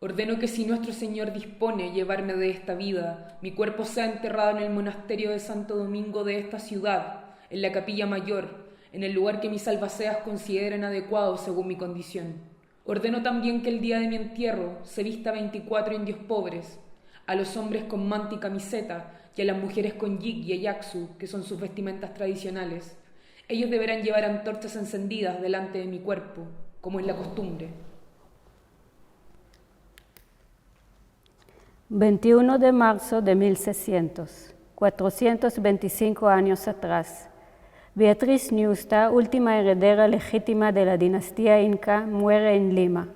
Ordeno que si nuestro Señor dispone llevarme de esta vida, mi cuerpo sea enterrado en el monasterio de Santo Domingo de esta ciudad, en la capilla mayor, en el lugar que mis albaceas consideren adecuado según mi condición. Ordeno también que el día de mi entierro se vista 24 indios pobres, a los hombres con manta y camiseta, y a las mujeres con yik y ayaxu, que son sus vestimentas tradicionales. Ellos deberán llevar antorchas encendidas delante de mi cuerpo, como es la costumbre. 21 de marzo de 1600, 425 años atrás. Beatriz Ñusta, última heredera legítima de la dinastía inca, muere en Lima.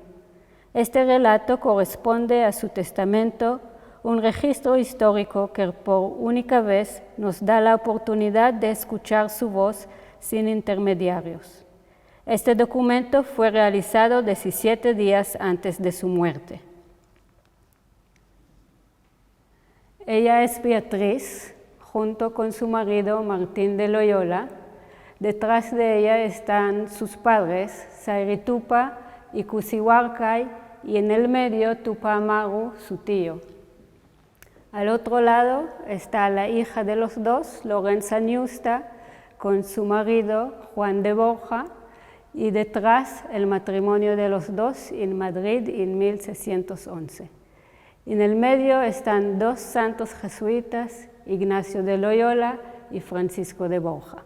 Este relato corresponde a su testamento, un registro histórico que por única vez nos da la oportunidad de escuchar su voz sin intermediarios. Este documento fue realizado 17 días antes de su muerte. Ella es Beatriz, junto con su marido Martín de Loyola. Detrás de ella están sus padres, Sayritupa y Cusihuarcay, y en el medio Tupac Amaru, su tío. Al otro lado está la hija de los dos, Lorenza Ñusta, con su marido Juan de Borja, y detrás el matrimonio de los dos en Madrid en 1611. En el medio están dos santos jesuitas, Ignacio de Loyola y Francisco de Borja.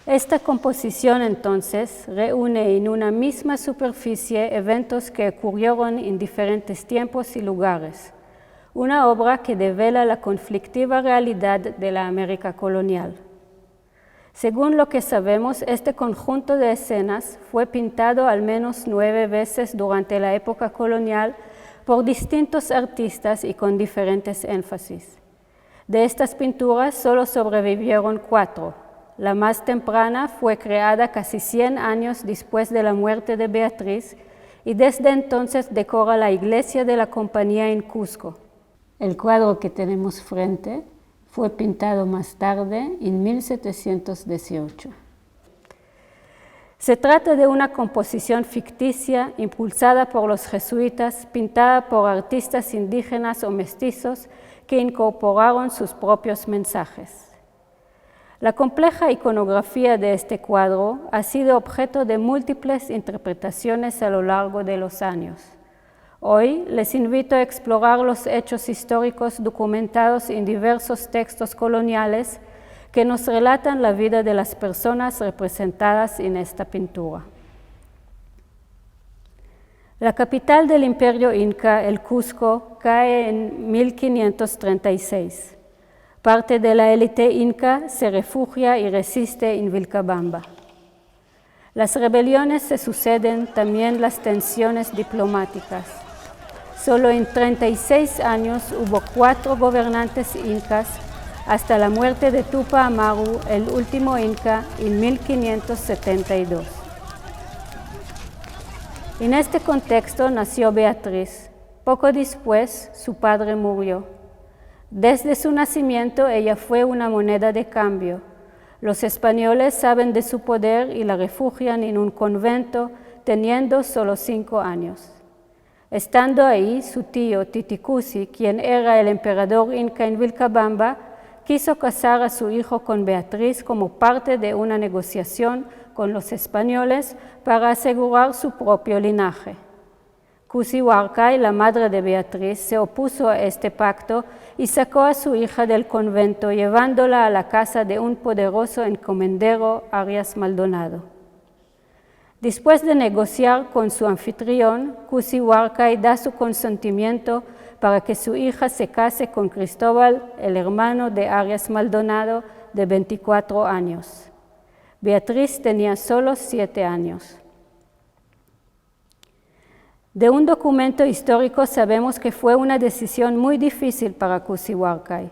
Esta composición entonces reúne en una misma superficie eventos que ocurrieron en diferentes tiempos y lugares, una obra que devela la conflictiva realidad de la América colonial. Según lo que sabemos, este conjunto de escenas fue pintado al menos 9 veces durante la época colonial por distintos artistas y con diferentes énfasis. De estas pinturas solo sobrevivieron 4. La más temprana fue creada casi 100 años después de la muerte de Beatriz y desde entonces decora la iglesia de la Compañía en Cusco. El cuadro que tenemos frente fue pintado más tarde, en 1718. Se trata de una composición ficticia impulsada por los jesuitas, pintada por artistas indígenas o mestizos que incorporaron sus propios mensajes. La compleja iconografía de este cuadro ha sido objeto de múltiples interpretaciones a lo largo de los años. Hoy les invito a explorar los hechos históricos documentados en diversos textos coloniales que nos relatan la vida de las personas representadas en esta pintura. La capital del imperio inca, el Cusco, cae en 1536. Parte de la élite inca se refugia y resiste en Vilcabamba. Las rebeliones se suceden, también las tensiones diplomáticas. Solo en 36 años hubo 4 gobernantes incas, hasta la muerte de Tupac Amaru, el último inca, en 1572. En este contexto nació Beatriz. Poco después, su padre murió. Desde su nacimiento, ella fue una moneda de cambio. Los españoles saben de su poder y la refugian en un convento, teniendo solo 5 años. Estando ahí, su tío Titicusi, quien era el emperador inca en Vilcabamba, quiso casar a su hijo con Beatriz como parte de una negociación con los españoles para asegurar su propio linaje. Cusihuarcay, la madre de Beatriz, se opuso a este pacto y sacó a su hija del convento, llevándola a la casa de un poderoso encomendero, Arias Maldonado. Después de negociar con su anfitrión, Cusihuarcay da su consentimiento para que su hija se case con Cristóbal, el hermano de Arias Maldonado, de 24 años. Beatriz tenía solo 7 años. De un documento histórico sabemos que fue una decisión muy difícil para Cusihuarcay.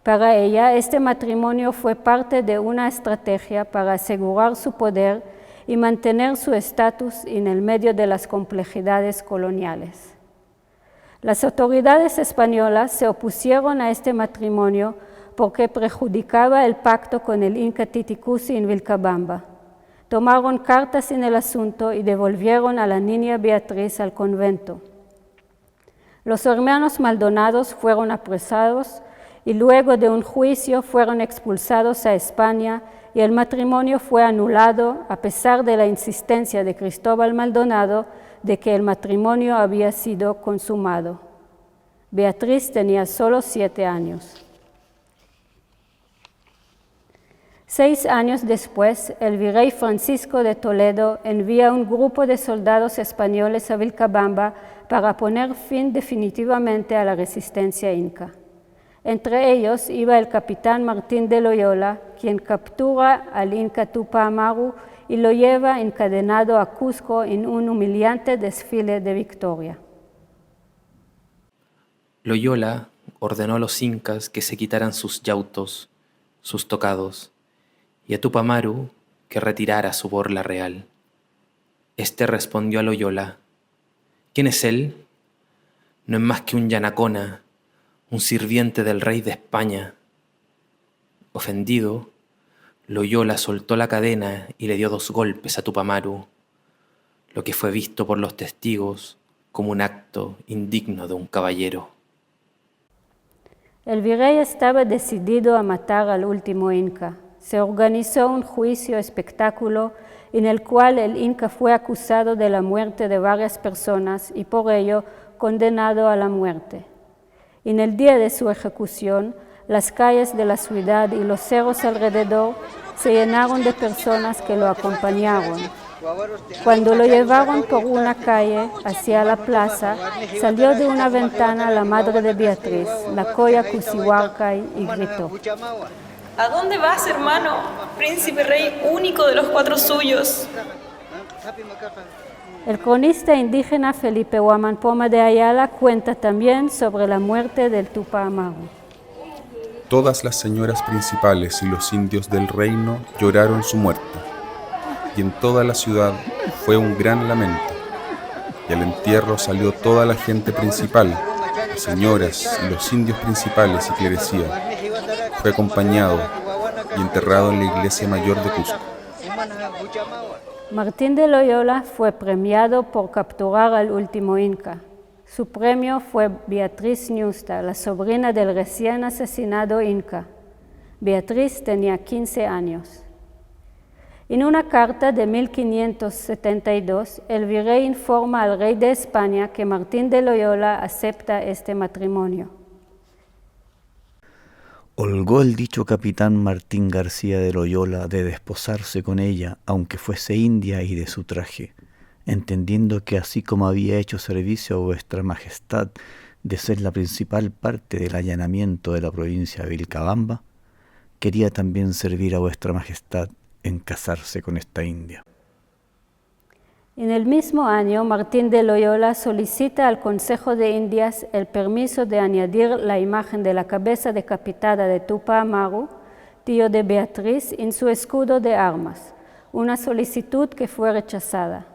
Para ella, este matrimonio fue parte de una estrategia para asegurar su poder y mantener su estatus en el medio de las complejidades coloniales. Las autoridades españolas se opusieron a este matrimonio porque perjudicaba el pacto con el Inca Titicusi en Vilcabamba. Tomaron cartas en el asunto y devolvieron a la niña Beatriz al convento. Los hermanos Maldonados fueron apresados y luego de un juicio fueron expulsados a España y el matrimonio fue anulado a pesar de la insistencia de Cristóbal Maldonado de que el matrimonio había sido consumado. Beatriz tenía solo 7 años. 6 años después, el virrey Francisco de Toledo envía un grupo de soldados españoles a Vilcabamba para poner fin definitivamente a la resistencia inca. Entre ellos iba el capitán Martín de Loyola, quien captura al inca Tupac Amaru y lo lleva encadenado a Cusco en un humillante desfile de victoria. Loyola ordenó a los incas que se quitaran sus yautos, sus tocados, y a Tupac Amaru que retirara su borla real. Este respondió a Loyola: ¿Quién es él? No es más que un yanacona, un sirviente del rey de España. Ofendido, Loyola soltó la cadena y le dio 2 golpes a Tupac Amaru, lo que fue visto por los testigos como un acto indigno de un caballero. El virrey estaba decidido a matar al último inca. Se organizó un juicio espectáculo en el cual el inca fue acusado de la muerte de varias personas y por ello condenado a la muerte. En el día de su ejecución, las calles de la ciudad y los cerros alrededor se llenaron de personas que lo acompañaron. Cuando lo llevaron por una calle hacia la plaza, salió de una ventana la madre de Beatriz, la Coya Cusihuarcay, y gritó: ¿A dónde vas, hermano, príncipe rey único de los 4 suyos? El cronista indígena Felipe Huamanpoma de Ayala cuenta también sobre la muerte del Tupac Amaru. Todas las señoras principales y los indios del reino lloraron su muerte, y en toda la ciudad fue un gran lamento. Y al entierro salió toda la gente principal, las señoras y los indios principales y clerecía. Fue acompañado y enterrado en la iglesia mayor de Cusco. Martín de Loyola fue premiado por capturar al último inca. Su premio fue Beatriz Ñusta, la sobrina del recién asesinado inca. Beatriz tenía 15 años. En una carta de 1572, el virrey informa al rey de España que Martín de Loyola acepta este matrimonio. Holgó el dicho capitán Martín García de Loyola de desposarse con ella, aunque fuese india y de su traje, entendiendo que así como había hecho servicio a vuestra majestad de ser la principal parte del allanamiento de la provincia de Vilcabamba, quería también servir a vuestra majestad en casarse con esta india. En el mismo año, Martín de Loyola solicita al Consejo de Indias el permiso de añadir la imagen de la cabeza decapitada de Tupac Amaru, tío de Beatriz, en su escudo de armas, una solicitud que fue rechazada.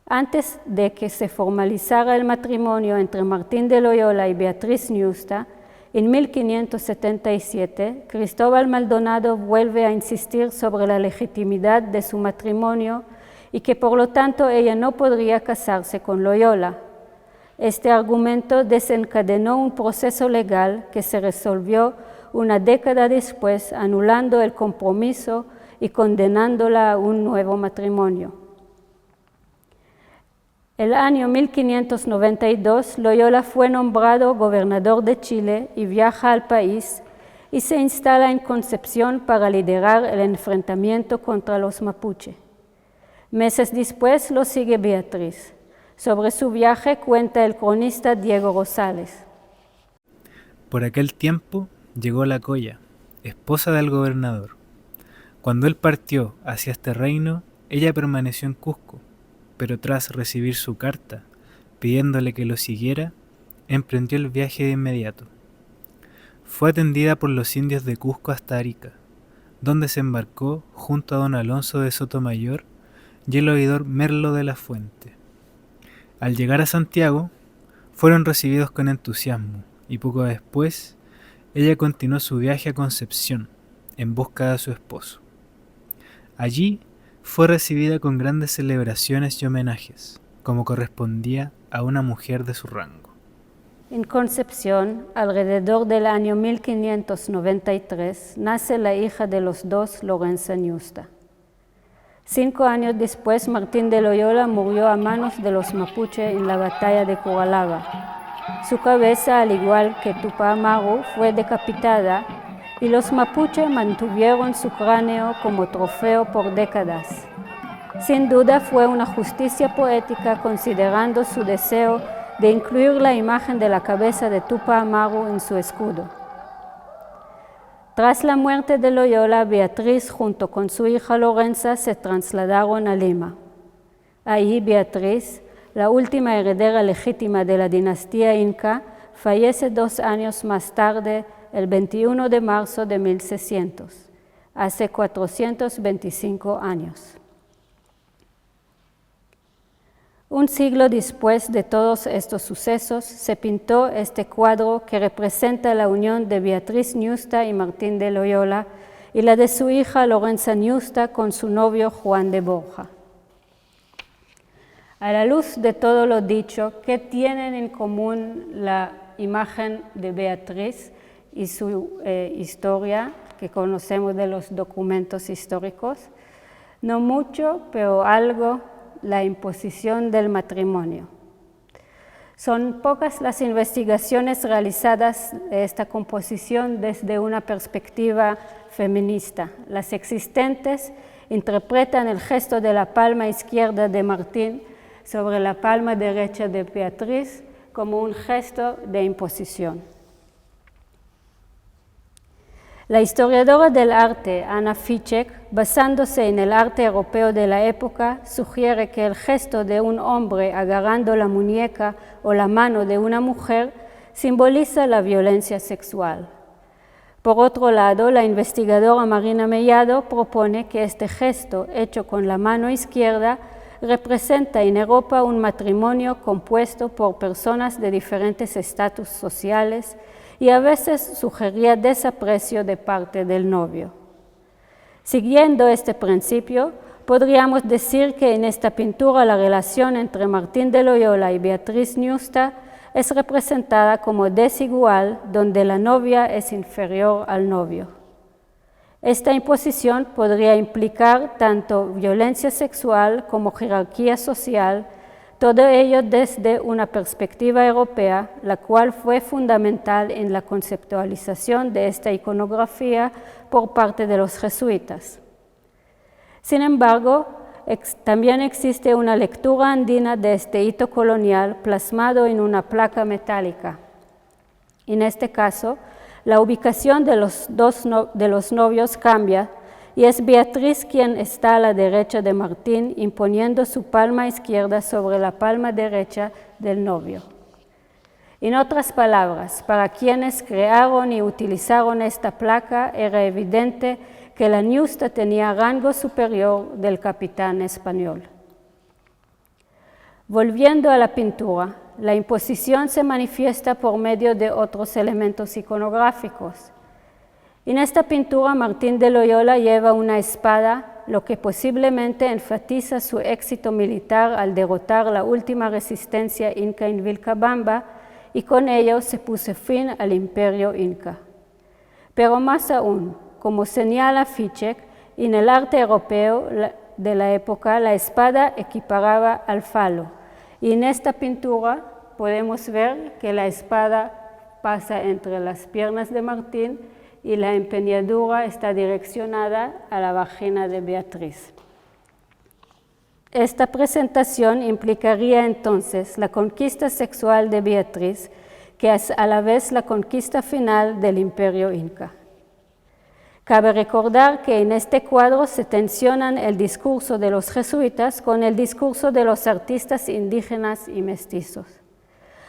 Antes de que se formalizara el matrimonio entre Martín de Loyola y Beatriz Ñusta, en 1577, Cristóbal Maldonado vuelve a insistir sobre la legitimidad de su matrimonio y que por lo tanto ella no podría casarse con Loyola. Este argumento desencadenó un proceso legal que se resolvió una década después, anulando el compromiso y condenándola a un nuevo matrimonio. El año 1592, Loyola fue nombrado gobernador de Chile y viaja al país y se instala en Concepción para liderar el enfrentamiento contra los mapuche. Meses después lo sigue Beatriz. Sobre su viaje cuenta el cronista Diego Rosales. Por aquel tiempo llegó la Coya, esposa del gobernador. Cuando él partió hacia este reino, ella permaneció en Cusco, pero tras recibir su carta, pidiéndole que lo siguiera, emprendió el viaje de inmediato. Fue atendida por los indios de Cusco hasta Arica, donde se embarcó junto a don Alonso de Sotomayor y el oidor Merlo de la Fuente. Al llegar a Santiago, fueron recibidos con entusiasmo y poco después, ella continuó su viaje a Concepción en busca de su esposo. Allí fue recibida con grandes celebraciones y homenajes, como correspondía a una mujer de su rango. En Concepción, alrededor del año 1593, nace la hija de los dos Lorenza Ñusta. 5 años después, Martín de Loyola murió a manos de los mapuche en la batalla de Curalaba. Su cabeza, al igual que Tupac Amaru, fue decapitada y los mapuche mantuvieron su cráneo como trofeo por décadas. Sin duda fue una justicia poética considerando su deseo de incluir la imagen de la cabeza de Tupac Amaru en su escudo. Tras la muerte de Loyola, Beatriz junto con su hija Lorenza se trasladaron a Lima. Ahí Beatriz, la última heredera legítima de la dinastía inca, fallece 2 años más tarde, el 21 de marzo de 1600, hace 425 años. Un siglo después de todos estos sucesos, se pintó este cuadro que representa la unión de Beatriz Ñusta y Martín de Loyola y la de su hija Lorenza Ñusta con su novio Juan de Borja. A la luz de todo lo dicho, ¿qué tienen en común la imagen de Beatriz y su historia que conocemos de los documentos históricos? No mucho, pero algo: la imposición del matrimonio. Son pocas las investigaciones realizadas de esta composición desde una perspectiva feminista. Las existentes interpretan el gesto de la palma izquierda de Martín sobre la palma derecha de Beatriz como un gesto de imposición. La historiadora del arte, Anna Fischek, basándose en el arte europeo de la época, sugiere que el gesto de un hombre agarrando la muñeca o la mano de una mujer simboliza la violencia sexual. Por otro lado, la investigadora Marina Mellado propone que este gesto, hecho con la mano izquierda, representa en Europa un matrimonio compuesto por personas de diferentes estatus sociales y a veces sugería desaprecio de parte del novio. Siguiendo este principio, podríamos decir que en esta pintura la relación entre Martín de Loyola y Beatriz Ñusta es representada como desigual, donde la novia es inferior al novio. Esta imposición podría implicar tanto violencia sexual como jerarquía social, todo ello desde una perspectiva europea, la cual fue fundamental en la conceptualización de esta iconografía por parte de los jesuitas. Sin embargo, también existe una lectura andina de este hito colonial plasmado en una placa metálica. En este caso, la ubicación de los novios cambia, y es Beatriz quien está a la derecha de Martín, imponiendo su palma izquierda sobre la palma derecha del novio. En otras palabras, para quienes crearon y utilizaron esta placa, era evidente que la Ñusta tenía rango superior del capitán español. Volviendo a la pintura, la imposición se manifiesta por medio de otros elementos iconográficos. En esta pintura, Martín de Loyola lleva una espada, lo que posiblemente enfatiza su éxito militar al derrotar la última resistencia inca en Vilcabamba, y con ello se puso fin al imperio inca. Pero más aún, como señala Fischek, en el arte europeo de la época, la espada equiparaba al falo, y en esta pintura podemos ver que la espada pasa entre las piernas de Martín y la empuñadura está direccionada a la vagina de Beatriz. Esta presentación implicaría entonces la conquista sexual de Beatriz, que es a la vez la conquista final del imperio inca. Cabe recordar que en este cuadro se tensionan el discurso de los jesuitas con el discurso de los artistas indígenas y mestizos.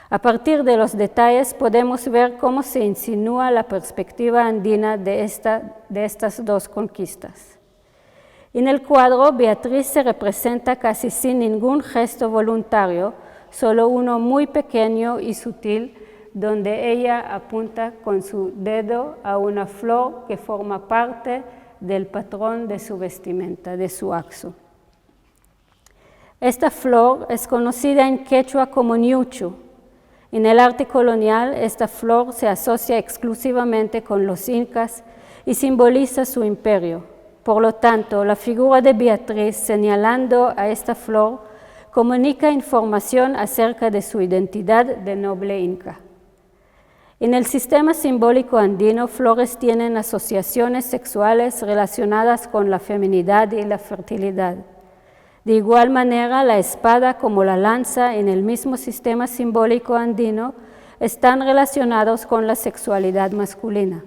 A partir de los detalles podemos ver cómo se insinúa la perspectiva andina de estas dos conquistas. En el cuadro, Beatriz se representa casi sin ningún gesto voluntario, solo uno muy pequeño y sutil, donde ella apunta con su dedo a una flor que forma parte del patrón de su vestimenta, de su axo. Esta flor es conocida en quechua como ñuchu. En el arte colonial, esta flor se asocia exclusivamente con los incas y simboliza su imperio. Por lo tanto, la figura de Beatriz, señalando a esta flor, comunica información acerca de su identidad de noble inca. En el sistema simbólico andino, flores tienen asociaciones sexuales relacionadas con la feminidad y la fertilidad. De igual manera, la espada como la lanza en el mismo sistema simbólico andino están relacionados con la sexualidad masculina.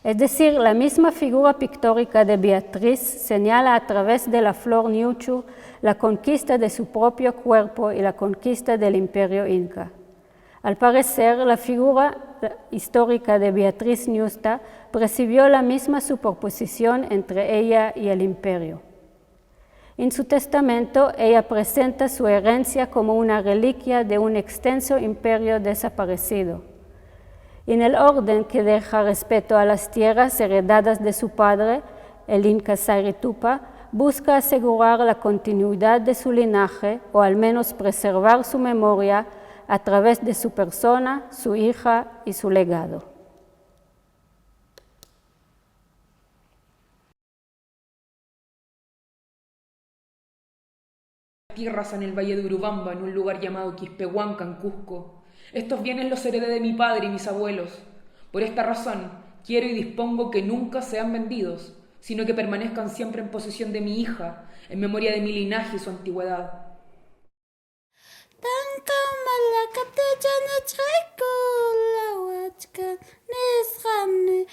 Es decir, la misma figura pictórica de Beatriz señala a través de la flor ñuchu la conquista de su propio cuerpo y la conquista del imperio inca. Al parecer, la figura histórica de Beatriz Ñusta percibió la misma superposición entre ella y el imperio. En su testamento, ella presenta su herencia como una reliquia de un extenso imperio desaparecido. En el orden que deja respeto a las tierras heredadas de su padre, el Inca Sayri-Tupa, busca asegurar la continuidad de su linaje o al menos preservar su memoria a través de su persona, su hija y su legado. Tierras en el valle de Urubamba, en un lugar llamado Quispehuanca, en Cusco. Estos bienes los heredé de mi padre y mis abuelos. Por esta razón, quiero y dispongo que nunca sean vendidos, sino que permanezcan siempre en posesión de mi hija, en memoria de mi linaje y su antigüedad. Tanto malakate jana chayko la wachka nisqani